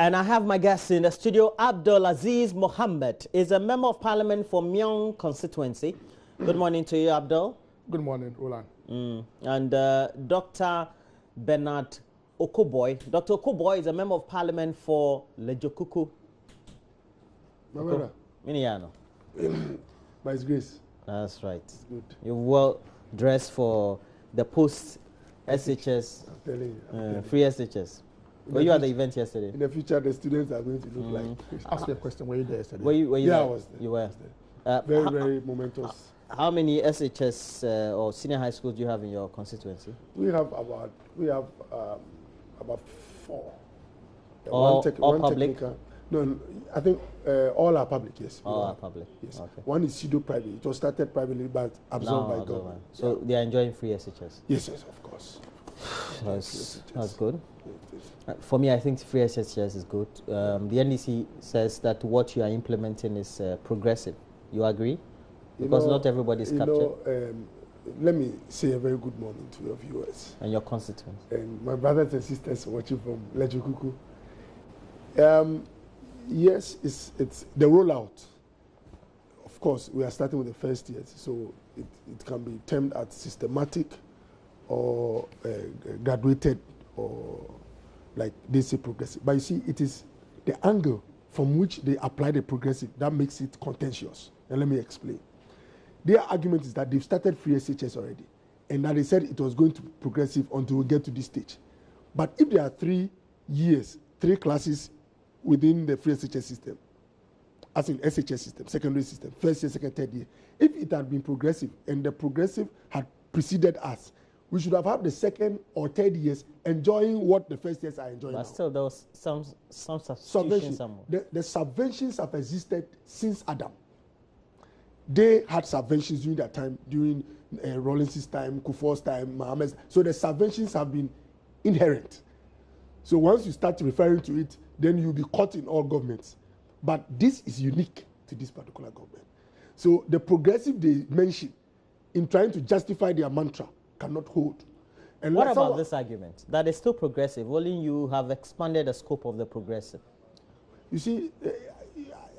And I have my guest in the studio. Abdul Aziz Mohammed is a member of parliament for Myong constituency. Good morning to you, Abdul. Good morning, Roland. And Dr. Bernard Okoboy. Dr. Okoboy is a member of parliament for Lejokuku. Miniano. By His grace. That's right. Good. You're well dressed for the post SHS, I'm telling you. free SHS. Were you at the event yesterday? In the future, the students are going to look like. Ask me a question. Were you there yesterday? Were you Yeah, there? I was there. You were. Very momentous. How many SHS or senior high schools do you have in your constituency? We have about 4. All public? Technical. No, I think all are public. Yes. All are public. Yes. Okay. One is pseudo private. It was started privately but absorbed by government. So they are enjoying free SHS. Yes, of course. That's good. For me, I think free SHS is good. The NDC says that what you are implementing is progressive. You agree? Because not everybody is captured. Let me say a very good morning to your viewers. And your constituents. And my brothers and sisters watching from Lejokuku. Yes, it's the rollout. Of course, we are starting with the first years, so it can be termed as systematic or graduated or like they say progressive. But you see, it is the angle from which they apply the progressive that makes it contentious. And let me explain. Their argument is that they've started free SHS already and that they said it was going to be progressive until we get to this stage. But if there are 3 years, 3 classes within the free SHS system, as in SHS system, secondary system, first year, second, third year, if it had been progressive and the progressive had preceded us, we should have had the second or third years enjoying what the first years are enjoying. But now. Still, there was some substitution somewhere. The subventions have existed since Adam. They had subventions during that time, during Rawlins's time, Kufuor's time, Mohammed's. So the subventions have been inherent. So once you start referring to it, then you'll be caught in all governments. But this is unique to this particular government. So the progressive they mention in trying to justify their mantra cannot hold. And what about this argument that is still progressive? Only you have expanded the scope of the progressive. You see,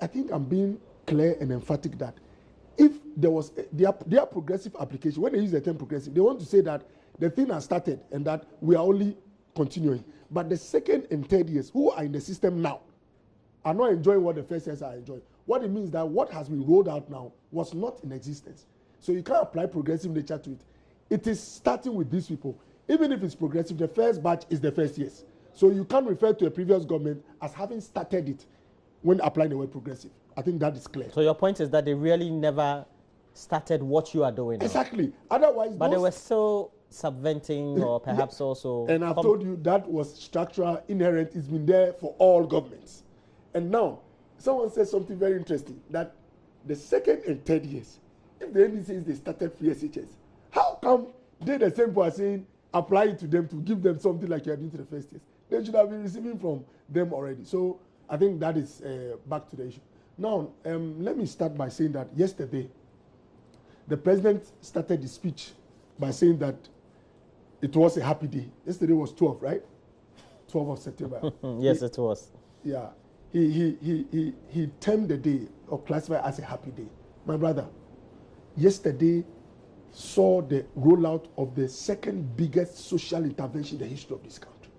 I think I'm being clear and emphatic that if there was their progressive application, when they use the term progressive, they want to say that the thing has started and that we are only continuing. But the second and third years who are in the system now are not enjoying what the first years are enjoying. What it means that what has been rolled out now was not in existence. So you can't apply progressive nature to it. It is starting with these people. Even if it's progressive, the first batch is the first years. So you can't refer to a previous government as having started it when applying the word progressive. I think that is clear. So your point is that they really never started what you are doing now. Exactly. Otherwise, but they were still subventing or perhaps also... And I've told you that was structural, inherent. It's been there for all governments. And now, someone said something very interesting, that the second and third years, if the NDC says they started free SHS, how come they the same people are saying apply it to them to give them something like you are doing to the first years? They should have been receiving from them already. So I think that is back to the issue. Now, let me start by saying that yesterday, the president started the speech by saying that it was a happy day. Yesterday was 12, right? 12 of September. Yes, it was. Yeah. He termed the day or classified as a happy day. My brother, yesterday saw the rollout of the second biggest social intervention in the history of this country.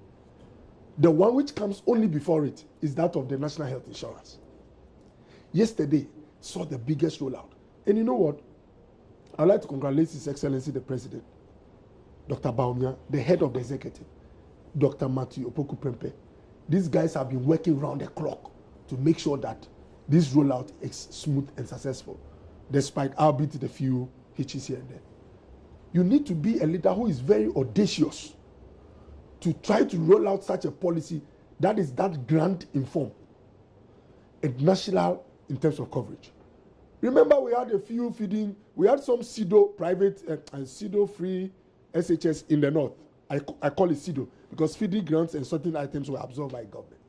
The one which comes only before it is that of the National Health Insurance. Yesterday saw the biggest rollout. And you know what? I'd like to congratulate His Excellency the President, Dr. Baumia, the head of the executive, Dr. Matthew Opoku Prempeh. These guys have been working round the clock to make sure that this rollout is smooth and successful, despite albeit the few hitches here and there. You need to be a leader who is very audacious to try to roll out such a policy that is that grand in form and national in terms of coverage. Remember, we had a few feeding, we had some pseudo private and pseudo free SHS in the north. I call it pseudo because feeding grants and certain items were absorbed by government.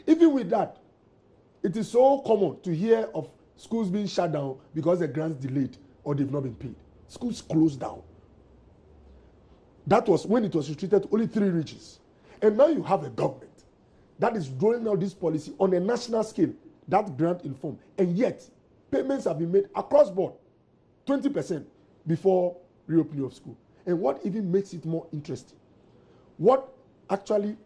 Even with that, it is so common to hear of schools being shut down because the grants delayed or they've not been paid. Schools closed down. That was when it was restricted to only 3 regions. And now you have a government that is rolling out this policy on a national scale, that grant informed, and yet payments have been made across board, 20% before reopening of school. And what even makes it more interesting, what actually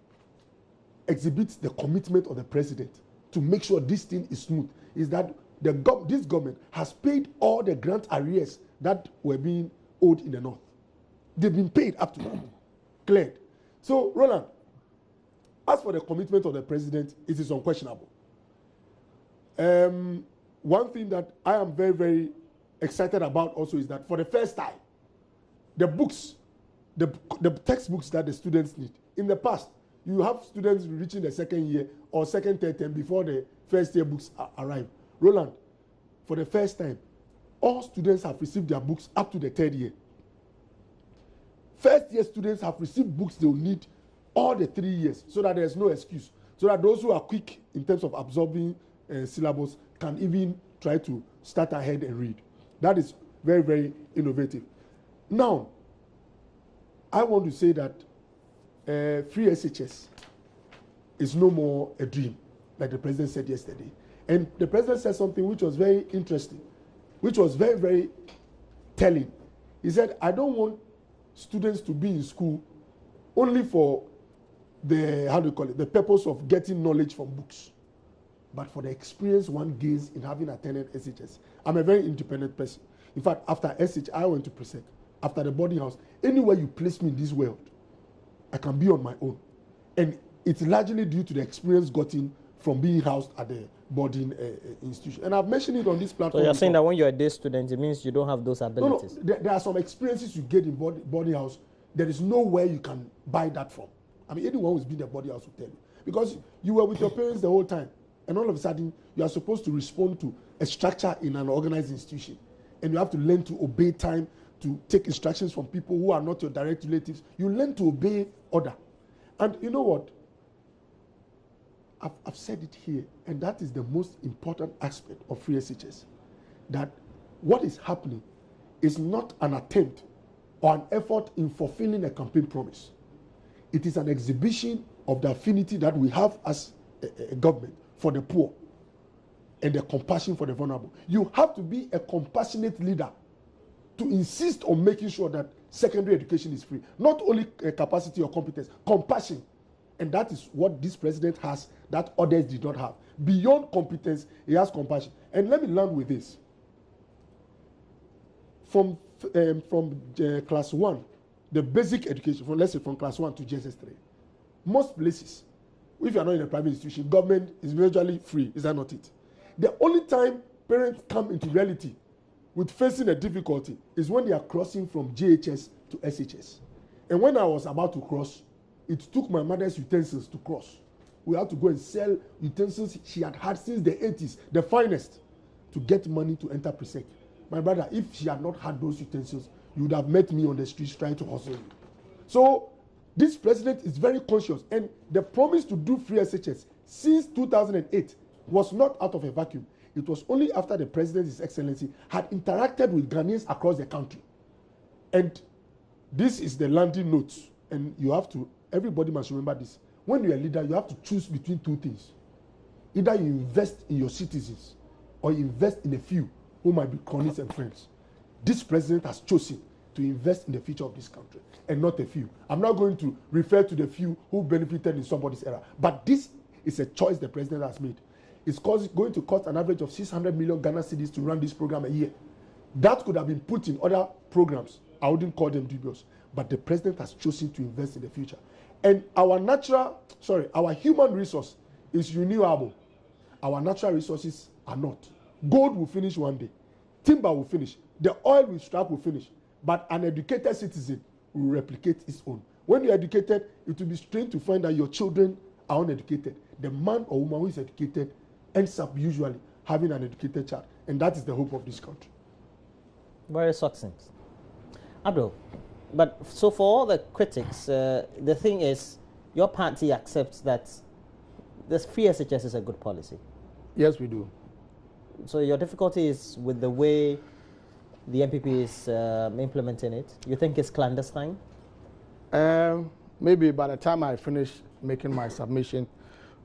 exhibits the commitment of the president to make sure this thing is smooth, is that this government has paid all the grant arrears that were being owed in the north. They've been paid up to now, cleared. So, Roland, as for the commitment of the president, it is unquestionable. One thing that I am very, very excited about also is that for the first time, the books, the textbooks that the students need. In the past, you have students reaching the second year or second, third term before the first year books arrive. Roland, for the first time, all students have received their books up to the third year. First year students have received books they will need all the 3 years, so that there is no excuse. So that those who are quick in terms of absorbing syllabus can even try to start ahead and read. That is very, very innovative. Now, I want to say that free SHS is no more a dream, like the president said yesterday. And the president said something which was very interesting, which was very, very telling. He said, I don't want students to be in school only for the purpose of getting knowledge from books, but for the experience one gains in having attended SHS. I'm a very independent person. In fact, after SH, I went to Presec. After the boarding house, anywhere you place me in this world, I can be on my own. And it's largely due to the experience gotten from being housed at the boarding institution. And I've mentioned it on this platform. So you're saying that when you're a day student, it means you don't have those abilities? No, there are some experiences you get in boarding house. There is nowhere you can buy that from. I mean, anyone who's been in the boarding house will tell you. Because you were with your parents the whole time. And all of a sudden, you are supposed to respond to a structure in an organized institution. And you have to learn to obey time, to take instructions from people who are not your direct relatives. You learn to obey order. And you know what? I've said it here, and that is the most important aspect of free SHS. That what is happening is not an attempt or an effort in fulfilling a campaign promise. It is an exhibition of the affinity that we have as a government for the poor and the compassion for the vulnerable. You have to be a compassionate leader to insist on making sure that secondary education is free. Not only capacity or competence, compassion. And that is what this president has that others did not have. Beyond competence, he has compassion. And let me land with this. From class 1, the basic education, let's say from class 1 to JSS3, most places, if you are not in a private institution, government is virtually free. Is that not it? The only time parents come into reality with facing a difficulty is when they are crossing from JHS to SHS. And when I was about to cross, it took my mother's utensils to cross. We had to go and sell utensils she had since the 80s, the finest, to get money to enter Presec. My brother, if she had not had those utensils, you would have met me on the streets trying to hustle you. So this president is very conscious, and the promise to do free SHS since 2008 was not out of a vacuum. It was only after the president, His Excellency, had interacted with Ghanaians across the country. And this is the landing notes, and you have to, everybody must remember this. When you're a leader, you have to choose between two things. Either you invest in your citizens, or you invest in a few who might be cronies and friends. This president has chosen to invest in the future of this country, and not a few. I'm not going to refer to the few who benefited in somebody's era, but this is a choice the president has made. It's going to cost an average of 600 million Ghana cedis to run this program a year. That could have been put in other programs. I wouldn't call them dubious, but the president has chosen to invest in the future. And our human resource is renewable. Our natural resources are not. Gold will finish one day. Timber will finish. The oil we extract will finish. But an educated citizen will replicate its own. When you're educated, it will be strange to find that your children are uneducated. The man or woman who is educated ends up usually having an educated child. And that is the hope of this country. Very succinct. Abdul, but so for all the critics, the thing is, your party accepts that this free SHS is a good policy. Yes, we do. So your difficulty is with the way the MPP is implementing it. You think it's clandestine? Maybe by the time I finish making my submission,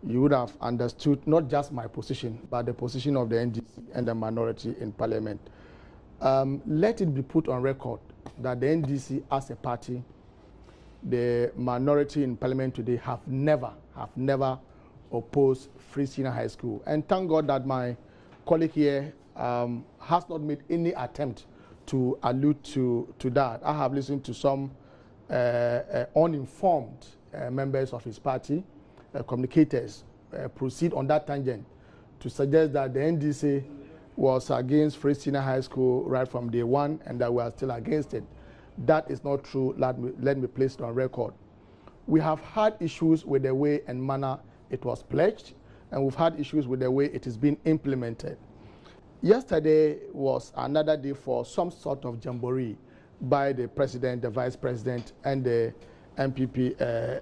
you would have understood not just my position, but the position of the NDC and the minority in Parliament. Let it be put on record that the NDC as a party, the minority in Parliament today have never opposed free senior high school. And thank God that my colleague here has not made any attempt to allude to that. I have listened to some uninformed members of his party, communicators, proceed on that tangent to suggest that the NDC was against free senior high school right from day one and that we are still against it. That is not true. Let me place it on record. We have had issues with the way and manner it was pledged, and we've had issues with the way it is being implemented. Yesterday was another day for some sort of jamboree by the president, the vice president, and the MPP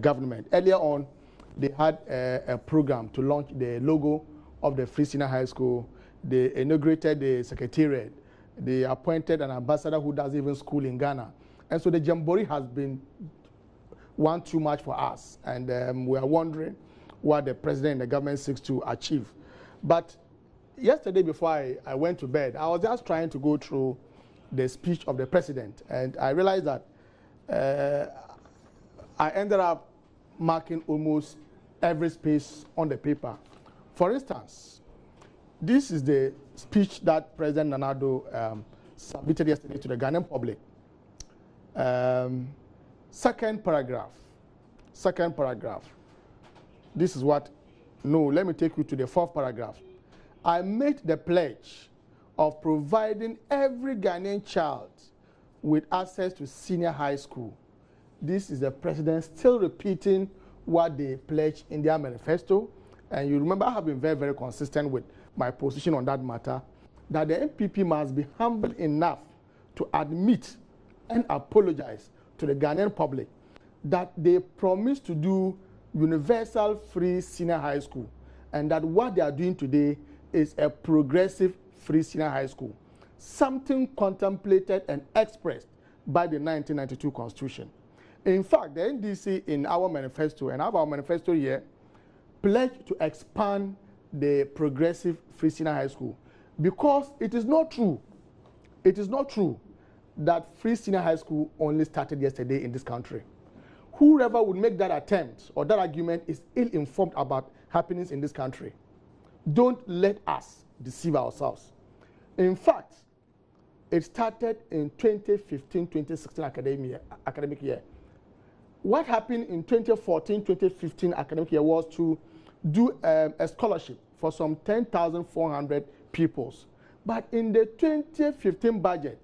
government. Earlier on, they had a program to launch the logo of the Free Senior High School. They inaugurated the secretariat. They appointed an ambassador who does even school in Ghana. And so the jamboree has been one too much for us. And we are wondering what the president and the government seeks to achieve. But yesterday before I went to bed, I was just trying to go through the speech of the president. And I realized that I ended up marking almost every space on the paper. For instance, this is the speech that President Nana Addo submitted yesterday to the Ghanaian public. Second paragraph. This is what, no, let me take you to the fourth paragraph. I made the pledge of providing every Ghanaian child with access to senior high school. This is the president still repeating what they pledged in their manifesto. And you remember I have been very, very consistent with my position on that matter, that the MPP must be humble enough to admit and apologize to the Ghanaian public that they promised to do universal free senior high school, and that what they are doing today is a progressive free senior high school, something contemplated and expressed by the 1992 Constitution. In fact, the NDC in our manifesto, and I have our manifesto here, pledged to expand the progressive free senior high school, because it is not true that free senior high school only started yesterday in this country. Whoever would make that attempt or that argument is ill-informed about happenings in this country. Don't let us deceive ourselves. In fact, it started in 2015-2016 academic year. What happened in 2014-2015 academic year was to do a scholarship for some 10,400 pupils. But in the 2015 budget,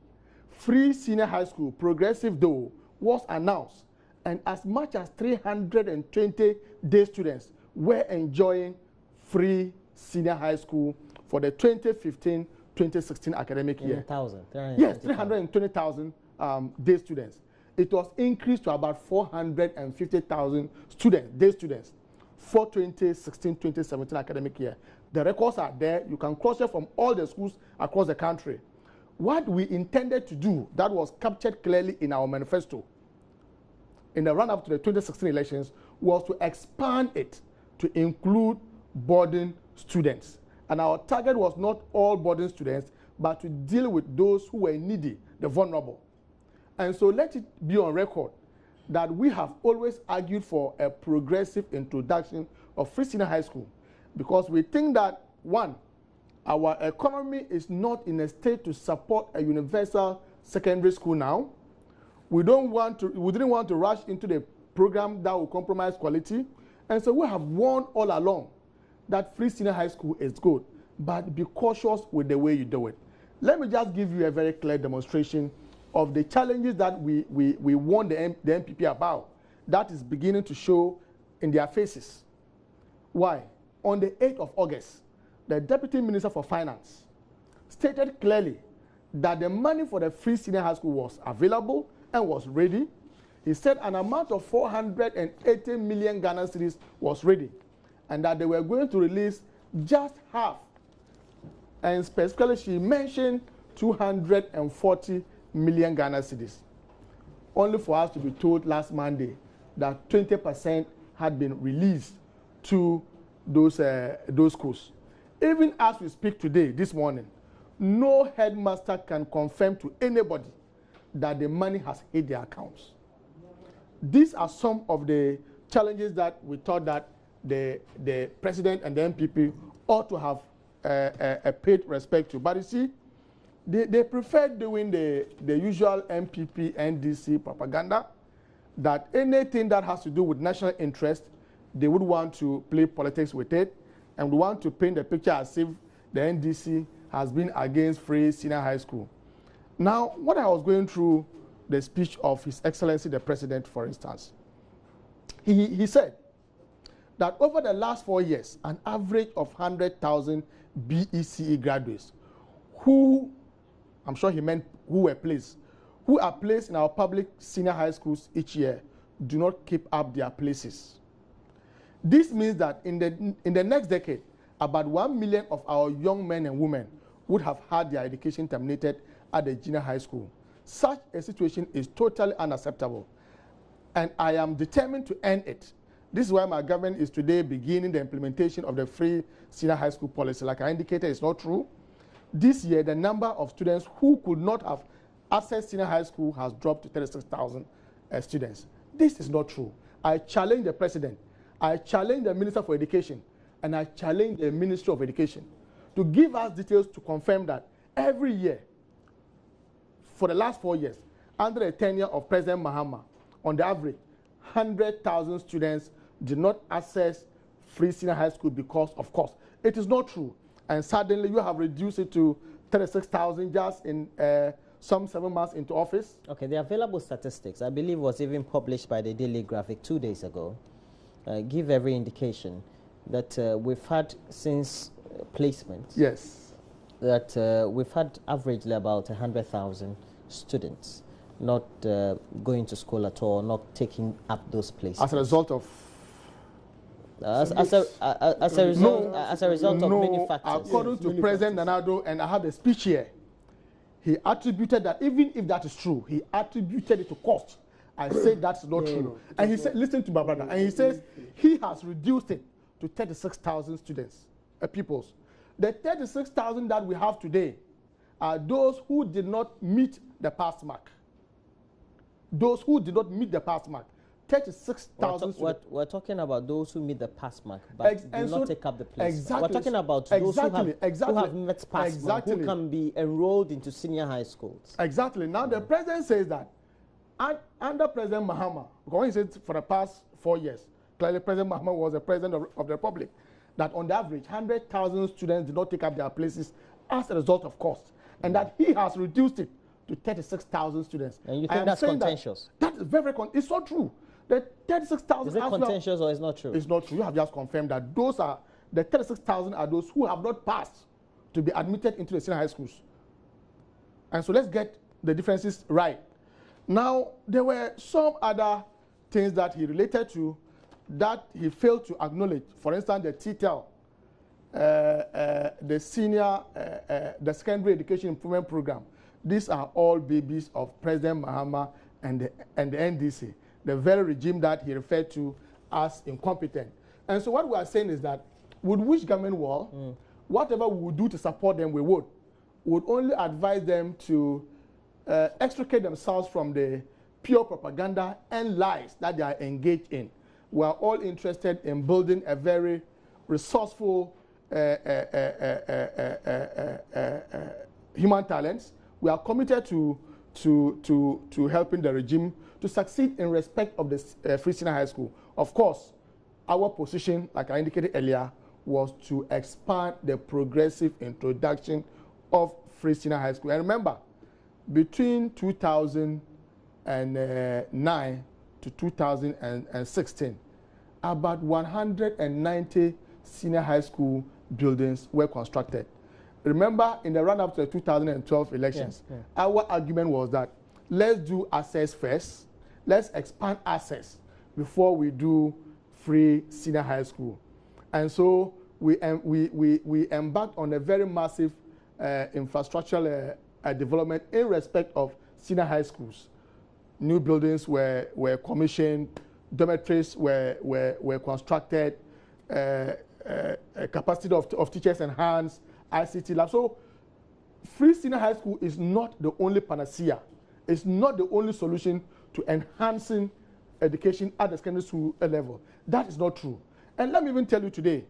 free senior high school, progressive though, was announced, and as much as 320 day students were enjoying free senior high school for the 2015-2016 academic year. 320,000. Yes, 320,000 day students. It was increased to about 450,000 students, day students, for 2016-2017 academic year. The records are there. You can cross-check from all the schools across the country. What we intended to do, that was captured clearly in our manifesto, in the run-up to the 2016 elections, was to expand it to include boarding students. And our target was not all boarding students, but to deal with those who were needy, the vulnerable. And so let it be on record that we have always argued for a progressive introduction of free senior high school, because we think that, one, our economy is not in a state to support a universal secondary school now. We didn't want to rush into the program that will compromise quality. And so we have warned all along that free senior high school is good, but be cautious with the way you do it. Let me just give you a very clear demonstration of the challenges that we warned the MPP about. That is beginning to show in their faces. Why? On the 8th of August, the Deputy Minister for Finance stated clearly that the money for the free senior high school was available and was ready. He said an amount of 480 million Ghana cedis was ready, and that they were going to release just half. And specifically, she mentioned 240 million Ghana cedis. Only for us to be told last Monday that 20% had been released to those schools. Even as we speak today, this morning, no headmaster can confirm to anybody that the money has hit their accounts. These are some of the challenges that we thought that the president and the MPP ought to have paid respect to. But you see, they prefer doing the usual MPP, NDC propaganda, that anything that has to do with national interest, they would want to play politics with it, and we want to paint the picture as if the NDC has been against free senior high school. Now, when I was going through the speech of His Excellency the President, for instance, he said that over the last 4 years, an average of 100,000 BECE graduates who, I'm sure he meant who are placed in our public senior high schools each year, do not keep up their places. This means that in the next decade, about 1 million of our young men and women would have had their education terminated at the junior high school. Such a situation is totally unacceptable, and I am determined to end it. This is why my government is today beginning the implementation of the free senior high school policy. Like I indicated, it's not true. This year, the number of students who could not have accessed senior high school has dropped to 36,000 students. This is not true. I challenge the president, I challenge the Minister for Education, and I challenge the Ministry of Education to give us details to confirm that every year, for the last 4 years, under the tenure of President Mahama, on the average, 100,000 students did not access free senior high school because of cost. It is not true. And suddenly you have reduced it to 36,000 just in some 7 months into office. Okay, the available statistics, I believe, was even published by the Daily Graphic 2 days ago, give every indication that we've had since placement. Yes. That we've had averagely about 100,000 students not going to school at all, not taking up those places. As a result of? As a result of many factors. According to President Nanado, and I have the speech here, he attributed that, even if that is true, he attributed it to cost. I said that's not true. And he said, listen to my brother, and he says he has reduced it to 36,000 students, pupils. The 36,000 that we have today are those who did not meet the pass mark. Those who did not meet the pass mark. 36,000. We're talking about those who meet the pass mark, but do not take up the place. Exactly. We're talking about those who have met pass mark, who can be enrolled into senior high schools. Exactly. Now the president says that under President Mahama, because he said for the past 4 years, clearly President Mahama was the president of the Republic, that on the average 100,000 students did not take up their places as a result of cost, and that he has reduced it to 36,000 students. And you think that's contentious? That is very it's not true. The 36,000 is it contentious or it's not true? It's not true. You have just confirmed that those are the 36,000 are those who have not passed to be admitted into the senior high schools. And so let's get the differences right. Now, there were some other things that he related to that he failed to acknowledge. For instance, the TTEL, the the Secondary Education Improvement Program. These are all babies of President Mahama and the NDC, the very regime that he referred to as incompetent. And so what we are saying is that with which government will, whatever we would do to support them, we would only advise them to extricate themselves from the pure propaganda and lies that they are engaged in. We are all interested in building a very resourceful human talents. We are committed to helping the regime to succeed in respect of the free senior high school. Of course, our position, like I indicated earlier, was to expand the progressive introduction of free senior high school. And remember, between 2009 to 2016, about 190 senior high school buildings were constructed. Remember, in the run-up to the 2012 elections, our argument was that let's do access first, let's expand access before we do free senior high school. And so we embarked on a very massive infrastructural development in respect of senior high schools. New buildings were commissioned, dormitories were constructed, capacity of teachers enhanced, ICT lab. So free senior high school is not the only panacea. It's not the only solution to enhancing education at the secondary school level. That is not true. And let me even tell you today,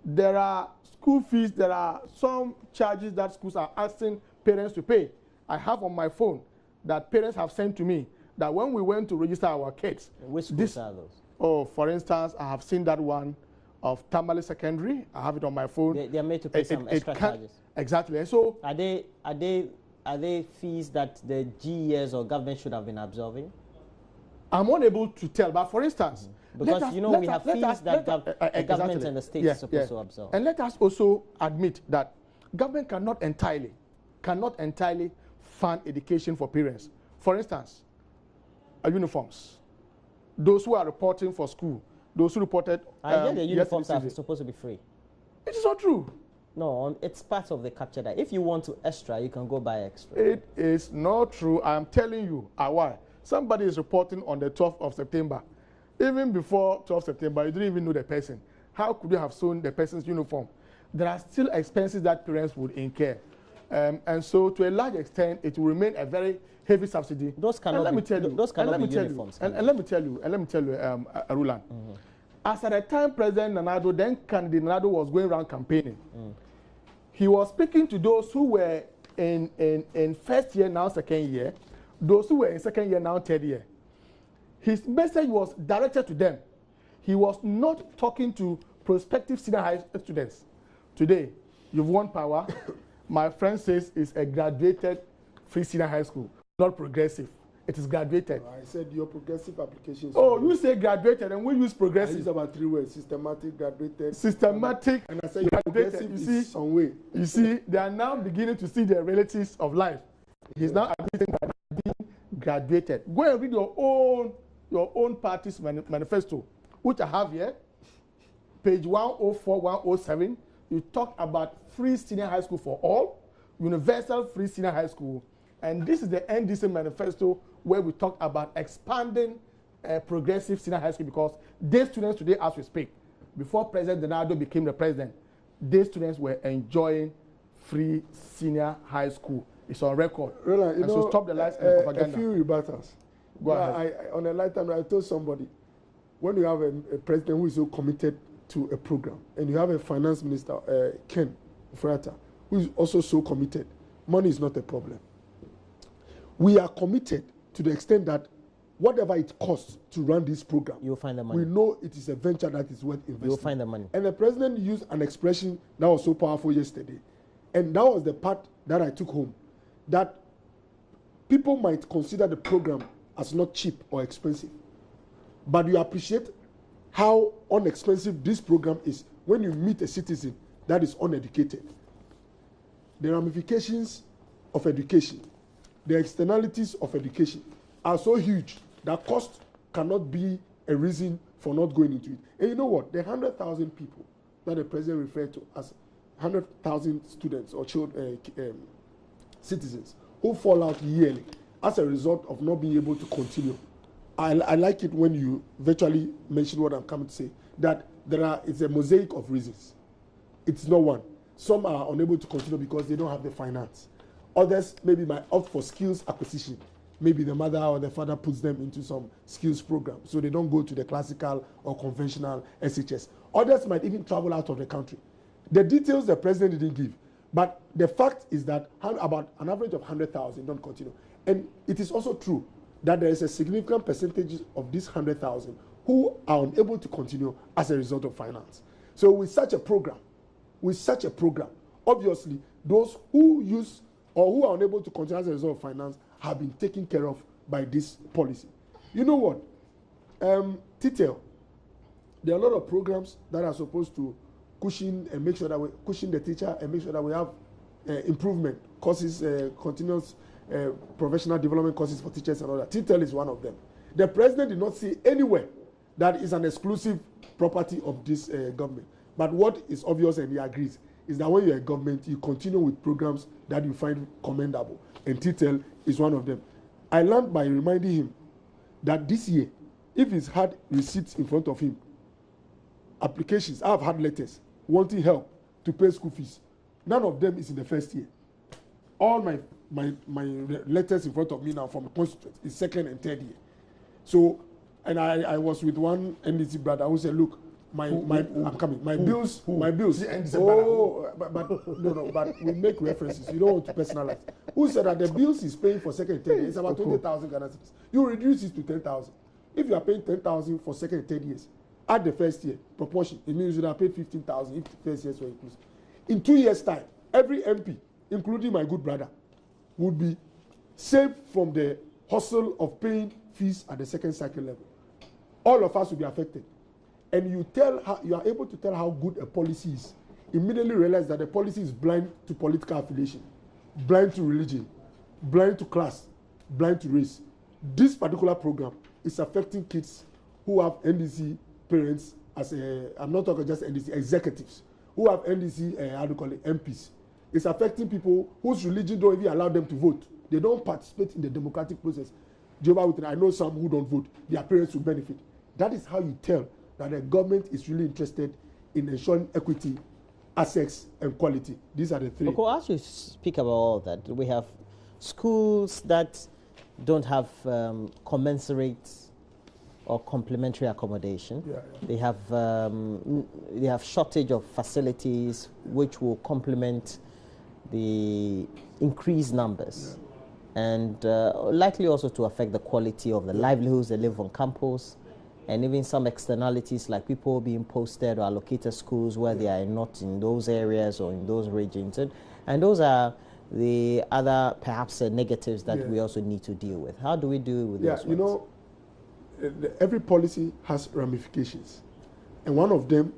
there are school fees, there are some charges that schools are asking parents to pay. I have on my phone that parents have sent to me that when we went to register our kids. Which schools are those? Oh, for instance, I have seen that one of Tamale Secondary. I have it on my phone. They are made to pay some extra charges. Exactly. And so are they fees that the GES or government should have been absorbing? I'm unable to tell, but for instance, because we have fees that the government and the state is supposed to absorb. And let us also admit that government cannot entirely fund education for parents. For instance, uniforms. Those who are reporting for school, those who reported. I hear the uniforms are supposed to be free. It is not true. No, it's part of the capture that if you want to extra, you can go buy extra. It is not true. I am telling you. Why? Somebody is reporting on the 12th of September. Even before 12th September, you didn't even know the person. How could you have sewn the person's uniform? There are still expenses that parents would incur. And so, to a large extent, it will remain a very heavy subsidy. Those cannot be uniforms. And let me tell you, Arulan, as at the time President Nanado, then candidate Nanado was going around campaigning, he was speaking to those who were in first year, now second year, those who were in second year, now third year. His message was directed to them. He was not talking to prospective senior high students. Today, you've won power. My friend says it's a graduated free senior high school, not progressive. It is graduated. I said your progressive applications. Oh, you say graduated and we use progressive. I use about 3 words: systematic, graduated. Systematic. And I said your progressive is some way. You see, they are now beginning to see the realities of life. He's now admitting that being graduated. Go and read your own party's manifesto, which I have here, page 104, 107. You talk about free senior high school for all, universal free senior high school, and this is the NDC manifesto where we talk about expanding progressive senior high school, because these students today, as we speak, before President Donaldo became the president, these students were enjoying free senior high school. It's on record. Roland, so stop the lies and propaganda. A few rebuttals. Go ahead. On a lifetime, I told somebody, when you have a president who is so committed to a program, and you have a finance minister, Ken Ofrata, who is also so committed, money is not a problem. We are committed to the extent that whatever it costs to run this program, you'll find the money. We know it is a venture that is worth investing. You'll find the money. And the president used an expression that was so powerful yesterday, and that was the part that I took home, that people might consider the program as not cheap or expensive, but you appreciate how inexpensive this program is when you meet a citizen that is uneducated. The ramifications of education, the externalities of education are so huge that cost cannot be a reason for not going into it. And you know what? The 100,000 people that the president referred to as 100,000 students or children, citizens who fall out yearly as a result of not being able to continue. I like it when you virtually mention what I'm coming to say, that it's a mosaic of reasons. It's not one. Some are unable to continue because they don't have the finance. Others maybe might opt for skills acquisition. Maybe the mother or the father puts them into some skills program, so they don't go to the classical or conventional SHS. Others might even travel out of the country. The details the president didn't give, but the fact is that about an average of 100,000 don't continue. And it is also true that there is a significant percentage of these 100,000 who are unable to continue as a result of finance. So with such a program, obviously those who use or who are unable to continue as a result of finance have been taken care of by this policy. You know what? TTL, there are a lot of programs that are supposed to cushion and make sure that we cushion the teacher and make sure that we have improvement courses, continuous professional development courses for teachers and all that. TTL is one of them. The president did not see anywhere that is an exclusive property of this government. But what is obvious, and he agrees, is that when you're a government, you continue with programs that you find commendable. And TTL is one of them. I learned by reminding him that this year, if he's had receipts in front of him, applications, I've had letters wanting help to pay school fees. None of them is in the first year. All my letters in front of me now from the constituent is second and third year. So, and I was with one NDC brother who said, look, I'm coming. My bills. Oh, but we make references. You don't want to personalize. Who said that the bills is paying for second and third year? It's about 20,000 Ghana cedis. You reduce it to 10,000. If you are paying 10,000 for second and third years, at the first year, proportion, it means you have paid 15,000 if the first years were inclusive. In 2 years' time, every MP, including my good brother, would be saved from the hustle of paying fees at the second cycle level. All of us will be affected. And you are able to tell how good a policy is. Immediately realize that the policy is blind to political affiliation, blind to religion, blind to class, blind to race. This particular program is affecting kids who have NDC parents I'm not talking just NDC executives, who have NDC, MPs. It's affecting people whose religion don't even allow them to vote. They don't participate in the democratic process. Jehovah's Witness, I know some who don't vote. Their parents will benefit. That is how you tell that the government is really interested in ensuring equity, access, and quality. These are the three. Okay, as you speak about all that, we have schools that don't have commensurate or complementary accommodation. They have shortage of facilities which will complement the increased numbers, and likely also to affect the quality of the livelihoods they live on campus, and even some externalities like people being posted or allocated schools where they are not in those areas or in those regions, and those are the other perhaps negatives that we also need to deal with. How do we deal with those ones? You know, every policy has ramifications, and one of them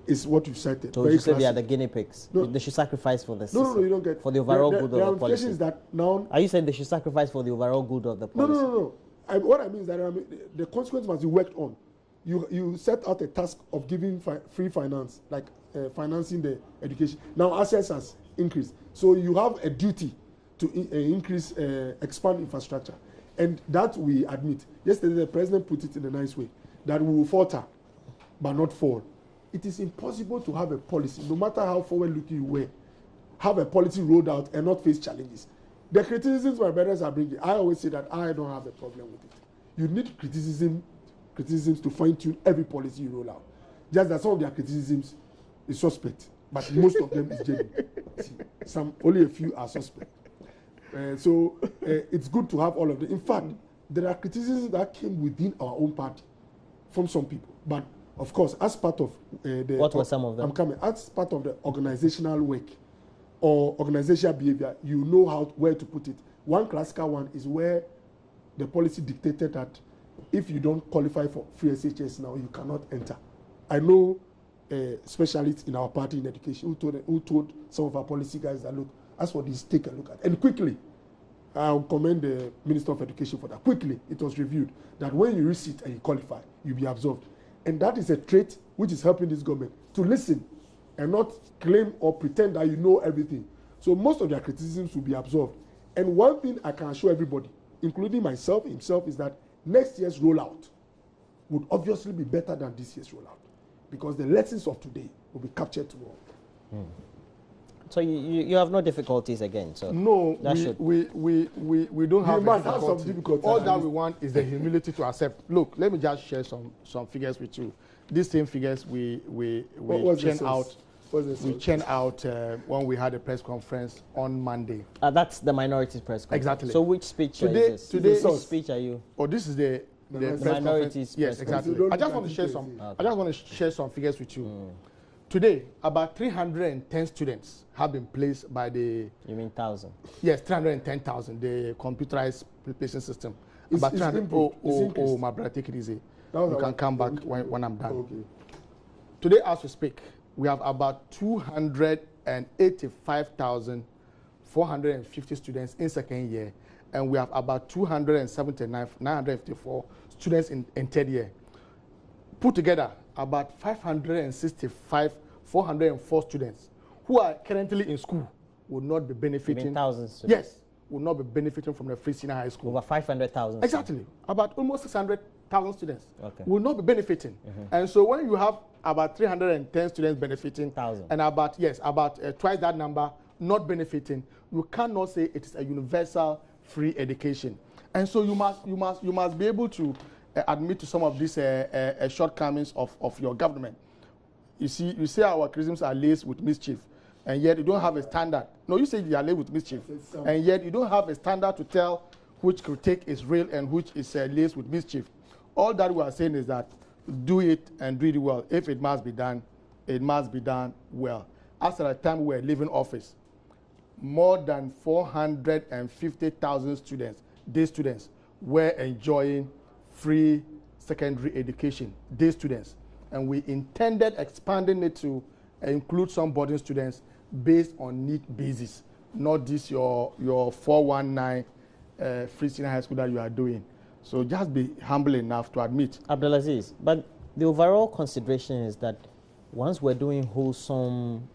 is what you cited. So you said they are the guinea pigs. No, they should sacrifice for the system. No, you don't get for the overall good of the policy. That now, are you saying they should sacrifice for the overall good of the policy? No. What I mean is that the consequence must be worked on. You set out a task of giving free finance, like financing the education. Now access has increased, so you have a duty to expand infrastructure. And that we admit. Yesterday, the president put it in a nice way, that we will falter, but not fall. It is impossible to have a policy, no matter how forward-looking you were, have a policy rolled out and not face challenges. The criticisms my brothers are bringing, I always say that I don't have a problem with it. You need criticisms to fine-tune every policy you roll out. Just that some of their criticisms is suspect, but most of them is genuine. Only a few are suspect. So it's good to have all of them. In fact, there are criticisms that came within our own party from some people. But of course, as part of what were some of them? I'm coming. As part of the organizational work or organizational behavior, you know where to put it. One classical one is where the policy dictated that if you don't qualify for free SHS now, you cannot enter. I know specialists in our party in education who told some of our policy guys that, look, as for this, take a look at it. And quickly, I'll commend the Minister of Education for that. Quickly, it was reviewed that when you reach it and you qualify, you'll be absolved. And that is a trait which is helping this government to listen and not claim or pretend that you know everything. So most of their criticisms will be absorbed. And one thing I can assure everybody, including himself, is that next year's rollout would obviously be better than this year's rollout, because the lessons of today will be captured tomorrow. So you have no difficulties again. So no, we don't have some difficulties. All that we want is the humility to accept. Look, let me just share some figures with you. These same figures we churned out. We churned out when we had a press conference on Monday. That's the minorities press conference. Exactly. So which speech today, is this? Which speech are you? Oh, this is the minorities. Yes, exactly. I just want to share some. I just want to share some figures with you. Today, about 310 students have been placed by the... You mean 1,000? Yes, 310,000, the computerized placement system. About 300. Oh, my brother, take it easy. You can come back when I'm done. Okay. Today, as we speak, we have about 285,450 students in second year, and we have about 954 students in third year. Put together, about 404 students who are currently in school will not be benefiting. You mean thousands students? Yes, will not be benefiting from the free senior high school. Over 500,000. Exactly. About almost 600 1,000 students Okay. will not be benefiting. And so when you have about 310 students benefiting, 1,000. and about twice that number not benefiting, you cannot say it is a universal free education. And so you must be able to admit to some of these shortcomings of your government. You say our criticisms are laced with mischief, and yet you don't have a standard. No, you say they are laced with mischief, and yet you don't have a standard to tell which critique is real and which is laced with mischief. All that we are saying is that do it and do it well. If it must be done, it must be done well. As at the time we were leaving office, more than 450,000 students, day students, were enjoying free secondary education, day students. And we intended expanding it to include some boarding students based on need basis, not this your 419 free senior high school that you are doing. So just be humble enough to admit. Abdulaziz, but the overall consideration is that once we're doing wholesome,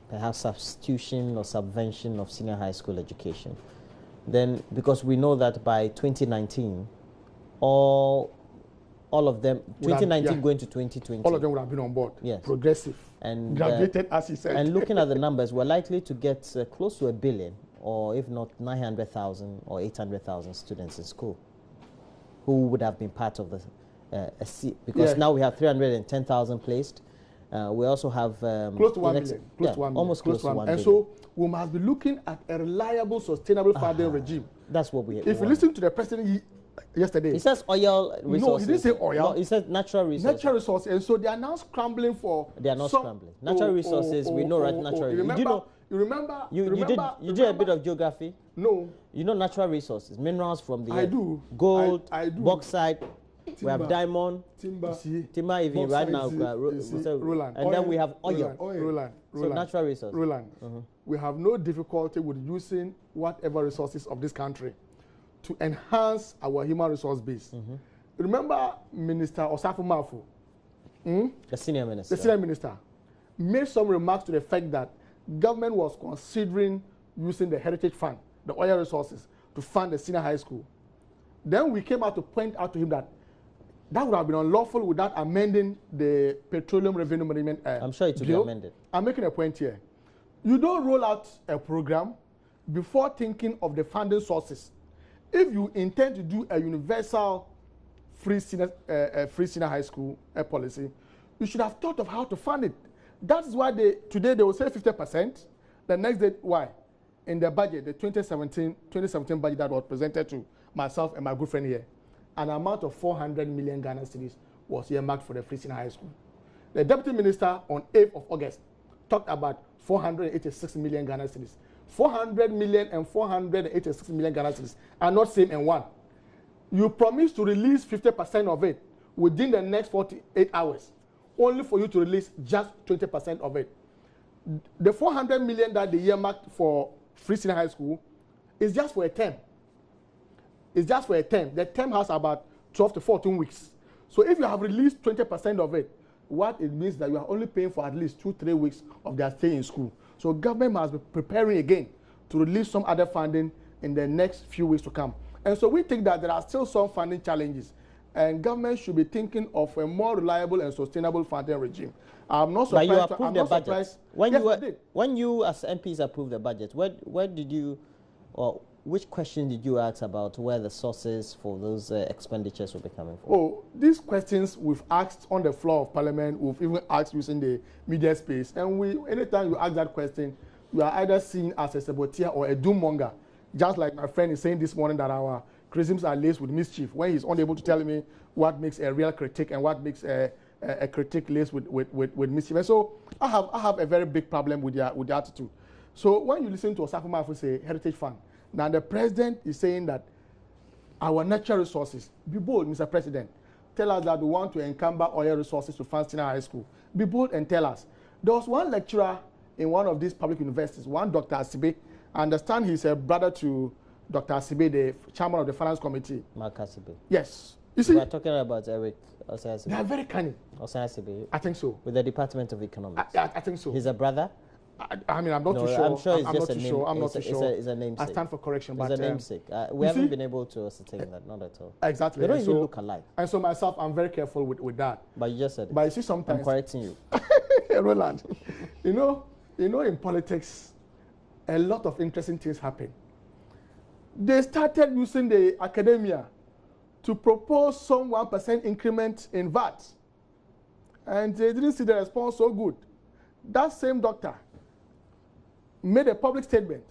perhaps substitution or subvention of senior high school education, then because we know that by 2019, all of them, 2019 going to 2020, all of them would have been on board. Yes. Progressive. And graduated, as he said. And looking at the numbers, we're likely to get close to 1 billion, or if not 900,000 or 800,000 students in school who would have been part of the because now we have 310,000 placed. We also have close to 1 million. Almost close to 1 billion. And so we must be looking at a reliable, sustainable funding regime. That's what we have. If you listen to the president yesterday, he says oil resources. No, he didn't say oil. No, he said natural resources. Natural resources. And so they are now scrambling for. They are not scrambling. Natural resources, we know, right? Natural. You did a bit of geography. No. You know natural resources, minerals from the I do. Gold, I do. Bauxite. Timber, we have diamond, timber, even right now, Roland, and then we have oil. Roland. So natural resources. Roland, we have no difficulty with using whatever resources of this country to enhance our human resource base. Remember Minister Osafo Mafu, the senior minister. The senior minister made some remarks to the fact that government was considering using the Heritage Fund, the oil resources, to fund the senior high school. Then we came out to point out to him that that would have been unlawful without amending the Petroleum Revenue Management I'm sure it will be amended. I'm making a point here. You don't roll out a program before thinking of the funding sources. If you intend to do a universal free senior high school policy, you should have thought of how to fund it. That's why today they will say 50%. The next day, why? In the budget, the 2017 budget that was presented to myself and my good friend here, an amount of 400 million Ghana cedis was earmarked for the free senior high school. The deputy minister on 8th of August talked about 486 million Ghana cedis. 400 million and 486 million Ghana cedis are not same in one. You promised to release 50% of it within the next 48 hours, only for you to release just 20% of it. The 400 million that they earmarked for free senior high school is just for a term. It's just for a term. The term has about 12 to 14 weeks. So if you have released 20% of it, what it means that you are only paying for at least 2-3 weeks of their stay in school. So government must be preparing again to release some other funding in the next few weeks to come. And so we think that there are still some funding challenges, and government should be thinking of a more reliable and sustainable funding regime. I'm not surprised. But you approved the budget. When you as MPs approved the budget, where did you, or which question did you ask about where the sources for those expenditures will be coming from? Oh, these questions we've asked on the floor of Parliament. We've even asked using the media space. And anytime you ask that question, you are either seen as a saboteur or a doom-monger. Just like my friend is saying this morning that our criticisms are laced with mischief, when he's unable to tell me what makes a real critique and what makes a critique laced with mischief. And so I have a very big problem with the attitude. So when you listen to Osafo Mafu say Heritage Fund, now the president is saying that our natural resources, be bold, Mr. President. Tell us that we want to encumber oil resources to fund senior high school. Be bold and tell us. There was one lecturer in one of these public universities, one Dr. Asibe. I understand he's a brother to Dr. Asibe, the chairman of the finance committee. Mark Asibe. Yes. You see, we are talking about Eric Osei-Asibe. They are very cunning. Osei-Asibe. I think so. With the Department of Economics. I think so. He's a brother? I mean, I'm not too sure. I'm sure it's I'm just not a too name. sure. I'm not It's too a, sure. it's a namesake. I stand for correction, but it's a namesake. We you haven't see? been able to ascertain that, not at all. Exactly. They don't And even so, look alike. And so myself, I'm very careful with that. But you just said it. But you see, sometimes I'm correcting you. Roland, you know, in politics, a lot of interesting things happen. They started using the academia to propose some 1% increment in VAT, and they didn't see the response so good. That same doctor made a public statement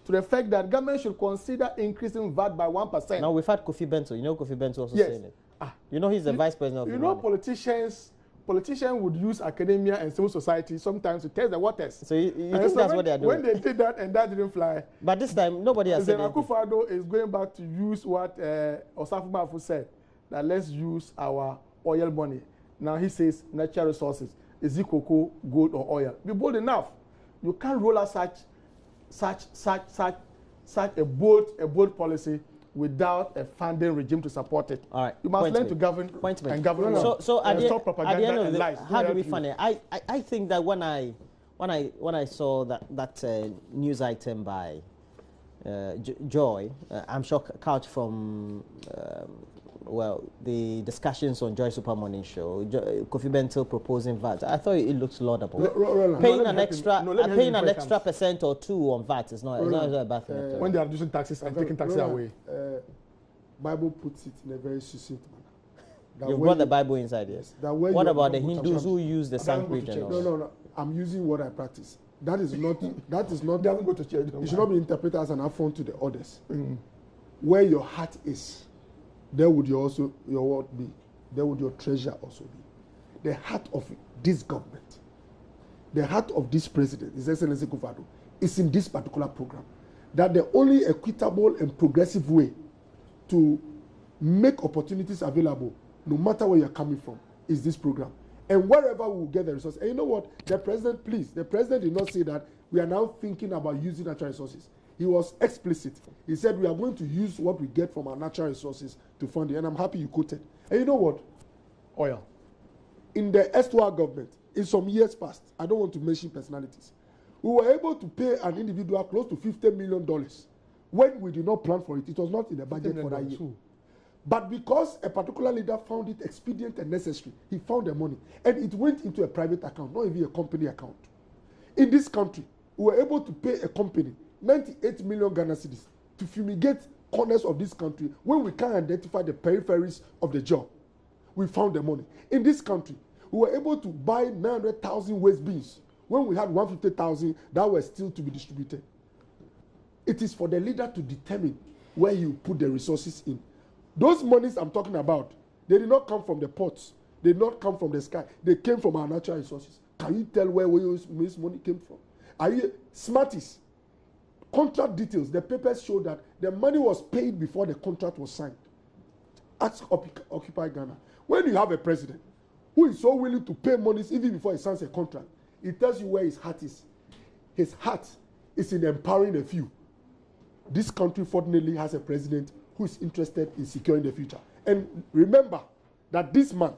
to the effect that government should consider increasing VAT by 1%. Now we've had Kofi Bento. You know Kofi Bento also Yes. saying it. You know he's the vice president of the money. Politicians would use academia and civil society sometimes to test the waters. So you think that's what they are doing? When they did that and that didn't fly. But this time nobody has said anything. Akufo-Addo is going back to use what Osafo Mafu said, that let's use our oil money. Now he says natural resources. Is it cocoa, gold, or oil? Be bold enough. You can't roll out such a bold policy without a funding regime to support it. All right. You must learn to govern and govern. So at the end of the lies. how do we fund it? I think that when I saw that news item by Joy, I'm sure couched from the discussions on Joy Super Morning Show, Kofi Bento proposing VAT. I thought it looked laudable. Paying an extra percent or two on VAT is not a bad thing. When they are reducing taxes and taking taxes away. Bible puts it in a very succinct manner. You've got the Bible inside, yes. What about the Hindus who use the Sanskrit? No. I'm using what I practice. That is not. They haven't go to church. It should not be interpreted as an affront to the others. Where your heart is, there would your word be. There would your treasure also be. The heart of this government, the heart of this president, His Excellency Akufo-Addo, is in this particular program. That the only equitable and progressive way to make opportunities available, no matter where you're coming from, is this program. And wherever we will get the resources. And you know what? The president did not say that we are now thinking about using natural resources. He was explicit. He said we are going to use what we get from our natural resources to fund it. And I'm happy you quoted. And you know what? Oil. In the S2R government, in some years past, I don't want to mention personalities, we were able to pay an individual close to $50 million when we did not plan for it. It was not in the budget for that year. But because a particular leader found it expedient and necessary, he found the money. And it went into a private account, not even a company account. In this country, we were able to pay a company 98 million Ghana cedis to fumigate corners of this country when we can't identify the peripheries of the job. We found the money. In this country, we were able to buy 900,000 waste bins when we had 150,000 that were still to be distributed. It is for the leader to determine where you put the resources in. Those monies I'm talking about, they did not come from the ports. They did not come from the sky. They came from our natural resources. Can you tell where this money came from? Are you smarties? Contract details. The papers show that the money was paid before the contract was signed. Ask Occupy Ghana. When you have a president who is so willing to pay monies even before he signs a contract, it tells you where his heart is. His heart is in empowering a few. This country fortunately has a president who is interested in securing the future. And remember that this month,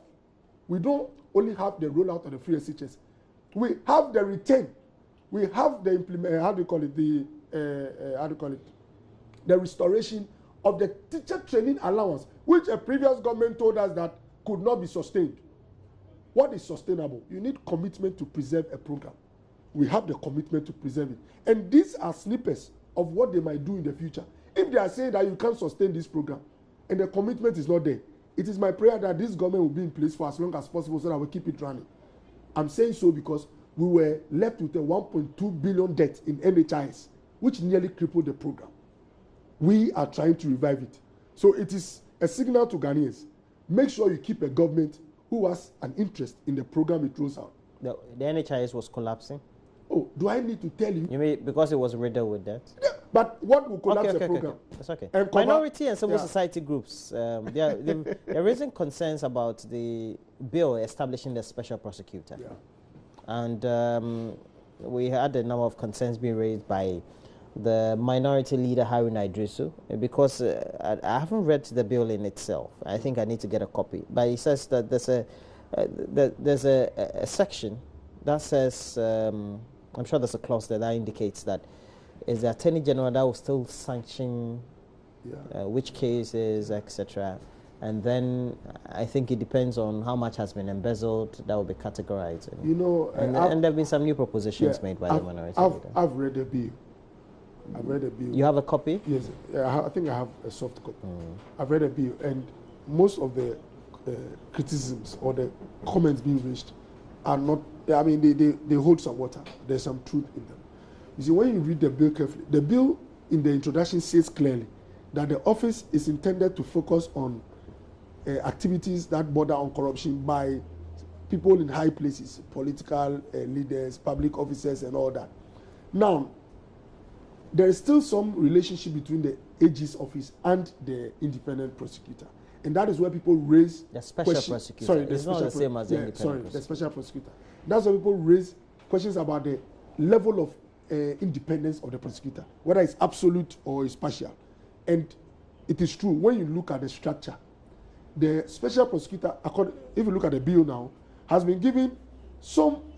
we don't only have the rollout of the free SHS. We have the return. We have the the restoration of the teacher training allowance, which a previous government told us that could not be sustained. What is sustainable? You need commitment to preserve a program. We have the commitment to preserve it. And these are snippets of what they might do in the future. If they are saying that you can't sustain this program and the commitment is not there, it is my prayer that this government will be in place for as long as possible so that we keep it running. I'm saying so because we were left with a 1.2 billion debt in NHIS, which nearly crippled the program. We are trying to revive it. So it is a signal to Ghanaians. Make sure you keep a government who has an interest in the program it rolls out. The NHIS was collapsing? Oh, do I need to tell you? You mean because it was riddled with that? Yeah, but what will collapse the program? Okay. That's okay. And minority and civil society groups, they're raising concerns about the bill establishing the special prosecutor. Yeah. And we had a number of concerns being raised by the minority leader, Haruna Idrisu, because I haven't read the bill in itself. I think I need to get a copy. But he says that there's a section that says I'm sure there's a clause there that indicates that is the Attorney General that will still sanction which cases, etc. And then I think it depends on how much has been embezzled, that will be categorized. And, you know, and there have been some new propositions made by the minority leader. I've read the bill. I've read the bill. You have a copy? Yes, I think I have a soft copy. I've read the bill, and most of the criticisms or the comments being raised are not, I mean, they hold some water. There's some truth in them. You see, when you read the bill carefully, the bill in the introduction says clearly that the office is intended to focus on activities that border on corruption by people in high places, political leaders, public officers, and all that. Now, there is still some relationship between the AG's office and the independent prosecutor. And that is where people raise the special prosecutor. Sorry, it's not the same as the independent prosecutor. The special prosecutor. That's why people raise questions about the level of independence of the prosecutor, whether it's absolute or it's partial. And it is true, when you look at the structure, the special prosecutor, if you look at the bill now, has been given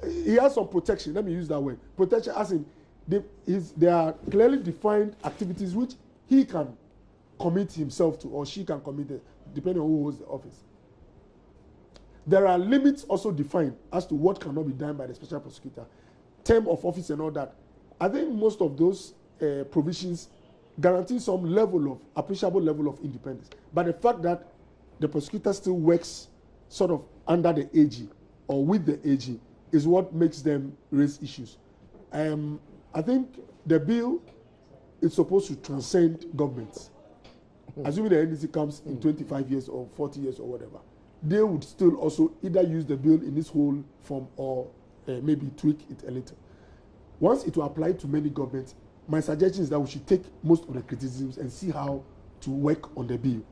he has some protection. Let me use that word. Protection as in, there are clearly defined activities which he can commit himself to, or she can commit it, depending on who holds the office. There are limits also defined as to what cannot be done by the special prosecutor, term of office and all that. I think most of those provisions guarantee some level of, appreciable level of independence. But the fact that the prosecutor still works sort of under the AG or with the AG is what makes them raise issues. I think the bill is supposed to transcend governments. Assuming the NDC comes in 25 years or 40 years or whatever, they would still also either use the bill in its whole form or maybe tweak it a little. Once it will apply to many governments, my suggestion is that we should take most of the criticisms and see how to work on the bill.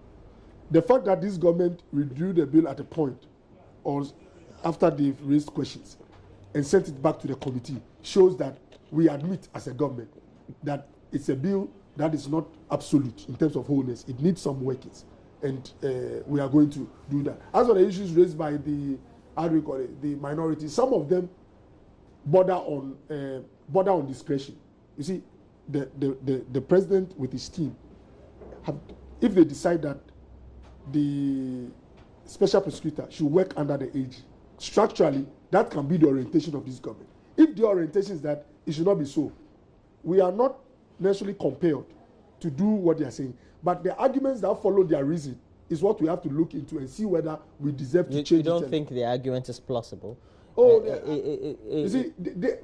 The fact that this government withdrew the bill at a point or after they've raised questions and sent it back to the committee shows that we admit as a government that it's a bill that is not absolute in terms of wholeness. It needs some workings, and we are going to do that. As for the issues raised by the, how do we call it, the minority, some of them border on discretion. You see, the president with his team, if they decide that the special prosecutor should work under the AG, structurally, that can be the orientation of this government. If the orientation is that it should not be so, we are not necessarily compelled to do what they are saying. But the arguments that follow their reason is what we have to look into and see whether we deserve to change it. You don't think the argument is plausible? Oh, you see,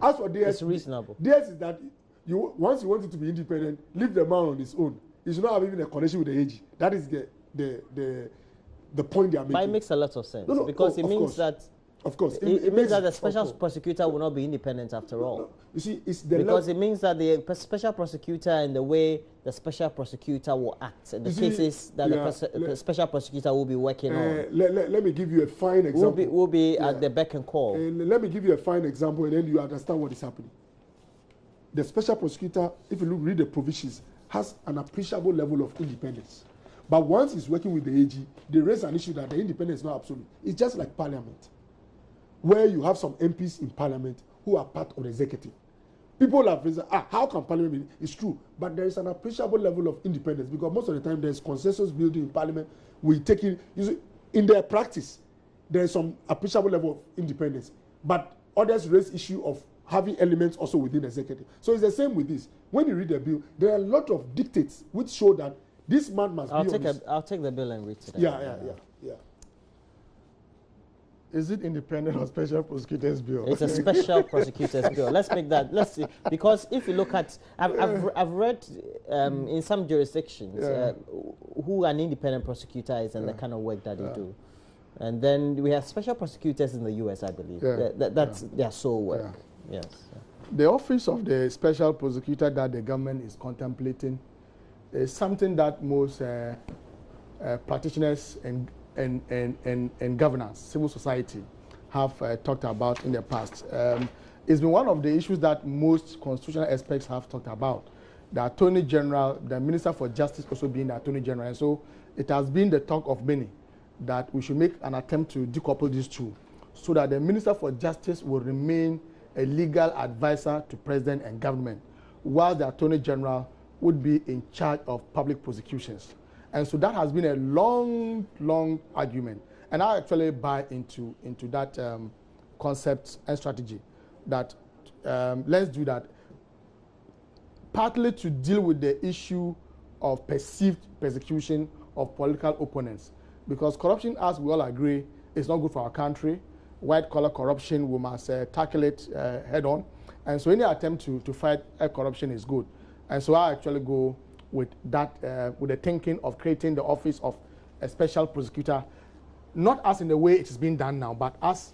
as for theirs, it's reasonable. Theirs is that once you want it to be independent, leave the man on his own. He should not have even a connection with the AG. That is the point they are making. But it makes a lot of sense because it means that. Of course, it means that the special prosecutor will not be independent after all. You see, it's the because it means that the special prosecutor and the way the special prosecutor will act and the cases that the special prosecutor will be working on. Let me give you a fine example. Will be at the beck and call. Let me give you a fine example, and then you understand what is happening. The special prosecutor, if you read the provisions, has an appreciable level of independence. But once he's working with the AG, they raise an issue that the independence is not absolute. It's just like Parliament, where you have some MPs in Parliament who are part of the executive. People have raised, how can Parliament be? It's true, but there is an appreciable level of independence because most of the time there's consensus building in Parliament. We take it, in their practice, there is some appreciable level of independence, but others raise issue of having elements also within the executive. So it's the same with this. When you read the bill, there are a lot of dictates which show that this man must I'll take the bill and read it. Yeah. Is it independent or special prosecutor's bill? It's a special prosecutor's bill. Let's make that. Let's see. Because if you look at, I've read in some jurisdictions who an independent prosecutor is and the kind of work that they do. And then we have special prosecutors in the US, I believe. That's their sole work. Yes. The office of the special prosecutor that the government is contemplating is something that most practitioners and governance, civil society, have talked about in the past. It's been one of the issues that most constitutional experts have talked about. The Attorney General, the Minister for Justice also being the Attorney General. And so it has been the talk of many that we should make an attempt to decouple these two so that the Minister for Justice will remain a legal advisor to president and government, while the Attorney General would be in charge of public prosecutions. And so that has been a long argument. And I actually buy into that concept and strategy, that let's do that, partly to deal with the issue of perceived persecution of political opponents. Because corruption, as we all agree, is not good for our country. White-collar corruption, we must tackle it head-on. And so any attempt to fight corruption is good. And so I actually go with that, with the thinking of creating the office of a special prosecutor, not as in the way it is being done now, but as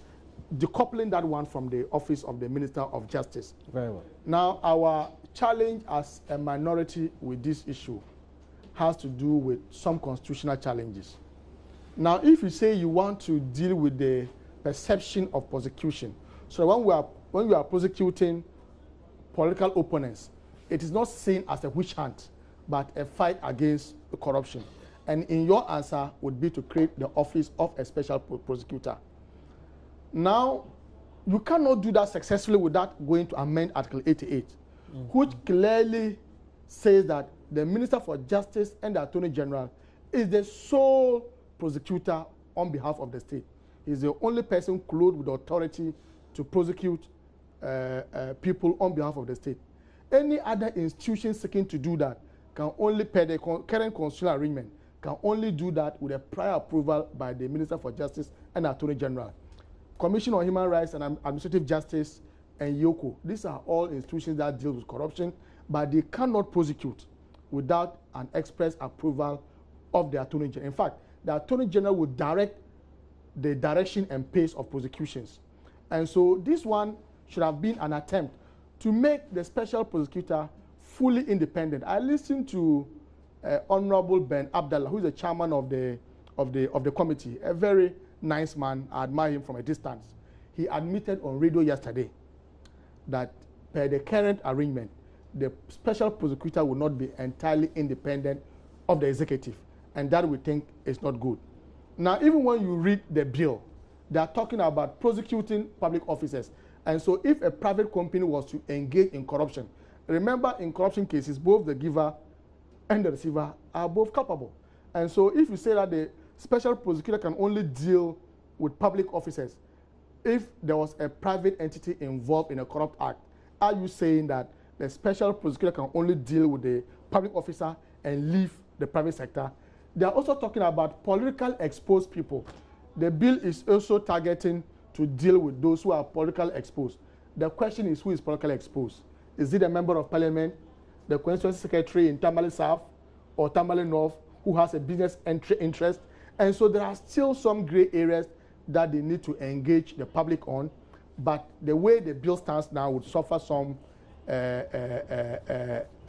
decoupling that one from the office of the Minister of Justice. Very well. Now, our challenge as a minority with this issue has to do with some constitutional challenges. Now, if you say you want to deal with the perception of prosecution, so when we are prosecuting political opponents, it is not seen as a witch hunt, but a fight against corruption. And in your answer would be to create the office of a special prosecutor. Now, you cannot do that successfully without going to amend Article 88, which clearly says that the Minister for Justice and the Attorney General is the sole prosecutor on behalf of the state. He's the only person clothed with authority to prosecute people on behalf of the state. Any other institution seeking to do that can only, per the current constitutional arrangement, can only do that with a prior approval by the Minister for Justice and the Attorney General. Commission on Human Rights and Administrative Justice and YOCO, these are all institutions that deal with corruption, but they cannot prosecute without an express approval of the Attorney General. In fact, the Attorney General will direct the direction and pace of prosecutions. And so this one should have been an attempt to make the special prosecutor fully independent. I listened to Honorable Ben Abdallah, who is the chairman of the committee, a very nice man. I admire him from a distance. He admitted on radio yesterday that per the current arrangement, the special prosecutor will not be entirely independent of the executive, and that we think is not good. Now, even when you read the bill, they are talking about prosecuting public officers. And so if a private company was to engage in corruption, remember in corruption cases, both the giver and the receiver are both culpable. And so if you say that the special prosecutor can only deal with public officers, if there was a private entity involved in a corrupt act, are you saying that the special prosecutor can only deal with the public officer and leave the private sector? They are also talking about politically exposed people. The bill is also targeting to deal with those who are politically exposed. The question is, who is politically exposed? Is it a member of parliament, the constituency secretary in Tamale South or Tamale North who has a business interest? And so there are still some gray areas that they need to engage the public on, but the way the bill stands now would suffer some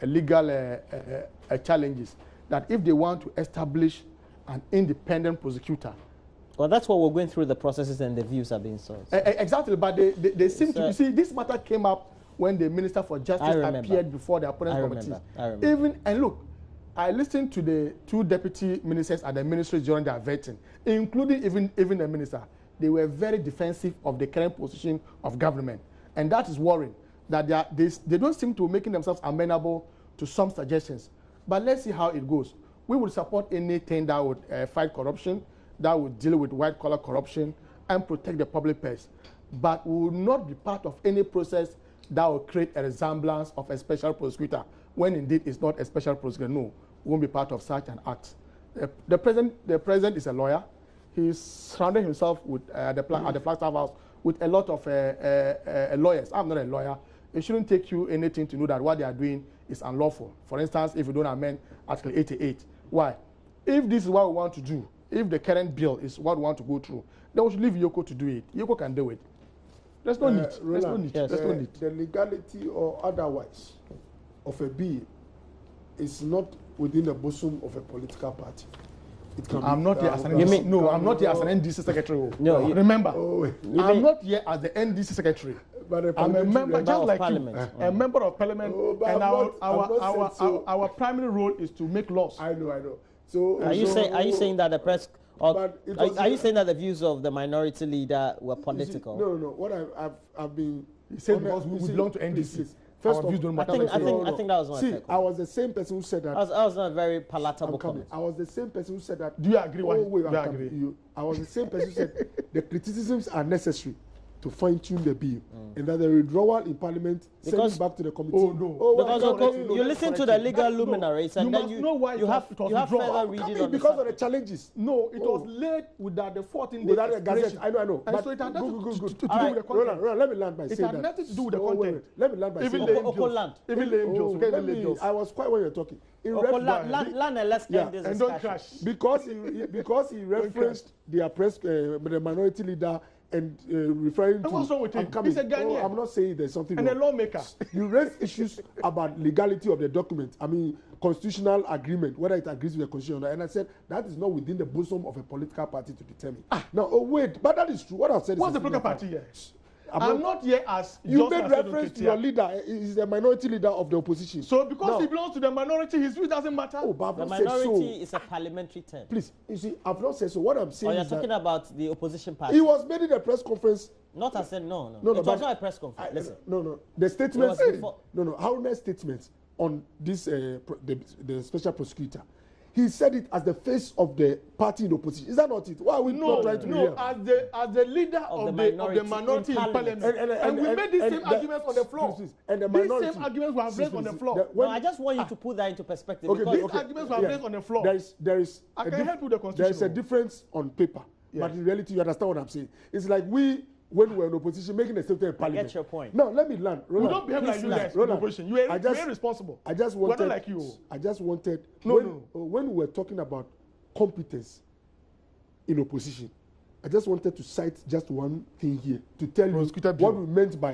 legal challenges, that if they want to establish an independent prosecutor. Well, that's what we're going through, the processes and the views are being sought. Exactly, but they seem to, you see, this matter came up when the Minister for Justice appeared before the opponents committee. I remember. And look, I listened to the two deputy ministers at the ministry during their vetting, including even the minister. They were very defensive of the current position of government. And that is worrying, that they don't seem to be making themselves amenable to some suggestions. But let's see how it goes. We would support anything that would fight corruption, that would deal with white-collar corruption and protect the public purse. But we will not be part of any process that will create a resemblance of a special prosecutor, when indeed it's not a special prosecutor. No, we won't be part of such an act. The president is a lawyer. He's surrounded himself with at the Flagstaff House with a lot of lawyers. I'm not a lawyer. It shouldn't take you anything to know that what they are doing is unlawful. For instance, if you don't amend Article 88. Why? If this is what we want to do, if the current bill is what we want to go through, then we should leave YOCO to do it. YOCO can do it. There's no need. There's no need. There's no need. The legality or otherwise of a bill is not within the bosom of a political party. It can I'm not here as an NDC. No, I'm not here as an NDC secretary. No, remember, I'm not here as the NDC secretary. I'm a member, just like you, a member of parliament, and our primary role is to make laws. I know. So are you saying that the press? Are you saying that the views of the minority leader were political? No. What I've been He said because we belong to NDC. First of all, I think that was not. See, I was the same person who said that. I was not a very palatable comment. I was the same person who said that. Do you agree? I was the same person who said the criticisms are necessary to fine-tune the bill, and that the withdrawal in Parliament sends back to the committee. Because you listen to the legal luminaries, and then you have further reading on because of the challenges. No, it was late without the 14 days. Without the Gazette, I know. And so it had nothing to do with the content. Roland, let me land by saying that. It had nothing to do with the content. Let me land by saying that. Even lame jokes. I was quiet when you're talking. Land and let's end this and don't crash. Because he referenced the minority leader and referring to. What's wrong with him? He's a Ghanaian. I'm not saying there's something and wrong. a lawmaker. You raise issues about legality of the document. I mean, constitutional agreement, whether it agrees with the constitution. And I said that is not within the bosom of a political party to determine. Now, wait, but that is true. What I've said is. What's the political party here? I'm not here as you made reference to your leader. He's the minority leader of the opposition. So because he belongs to the minority, his view doesn't matter. Oh, but the minority is a parliamentary term. Please, you see, I've not said so. What I'm saying is you're talking about the opposition party. He was made in a press conference. Not as said no. It was not a press conference. Listen. No. The statements. Harun's statements on this the special prosecutor. He said it as the face of the party in opposition. Is that not it? Why are we not trying to be here? As the leader of the minority in Parliament. And we made these same arguments on the floor. And the minority. These same arguments were placed on the floor. No, I just want you to put that into perspective. These arguments were placed on the floor. There is I can help you with the constitution. There is a difference on paper. But in reality, you understand what I'm saying. It's like when we were in opposition, making a statement in Parliament. I get your point. Now, let me land. We don't behave like you guys in opposition. You are irresponsible. I just wanted. We're not like you. I just wanted. When we were talking about competence in opposition, I just wanted to cite just one thing here to tell you what we meant by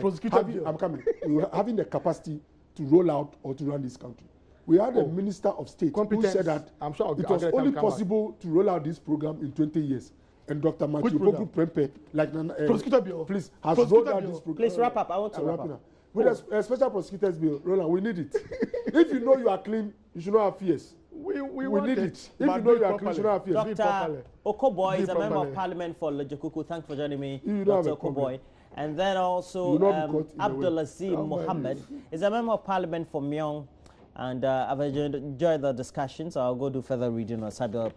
having the capacity to roll out or to run this country. We had a minister of state who said that it was only possible to roll out this program in 20 years. And Dr. Matthew Poku Prempe, like Prosecutor Bill, please, has rolled out this program. Please wrap up. I want to wrap up. With a special prosecutor's bill, Roland, we need it. If you know you are clean, you should not have fears. We need it. If you know you are clean, you should not have fears. Dr. Okoboy is a member of Parliament for Lejekuku. Thanks for joining me, Dr. Okoboy. And then also Abdulazim Mohammed is a member of Parliament for Myong. And I've enjoyed the discussion, so I'll go do further reading on cyber.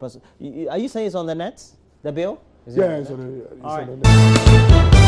Are you saying it's on the net? The bill? Yeah, it's on the net.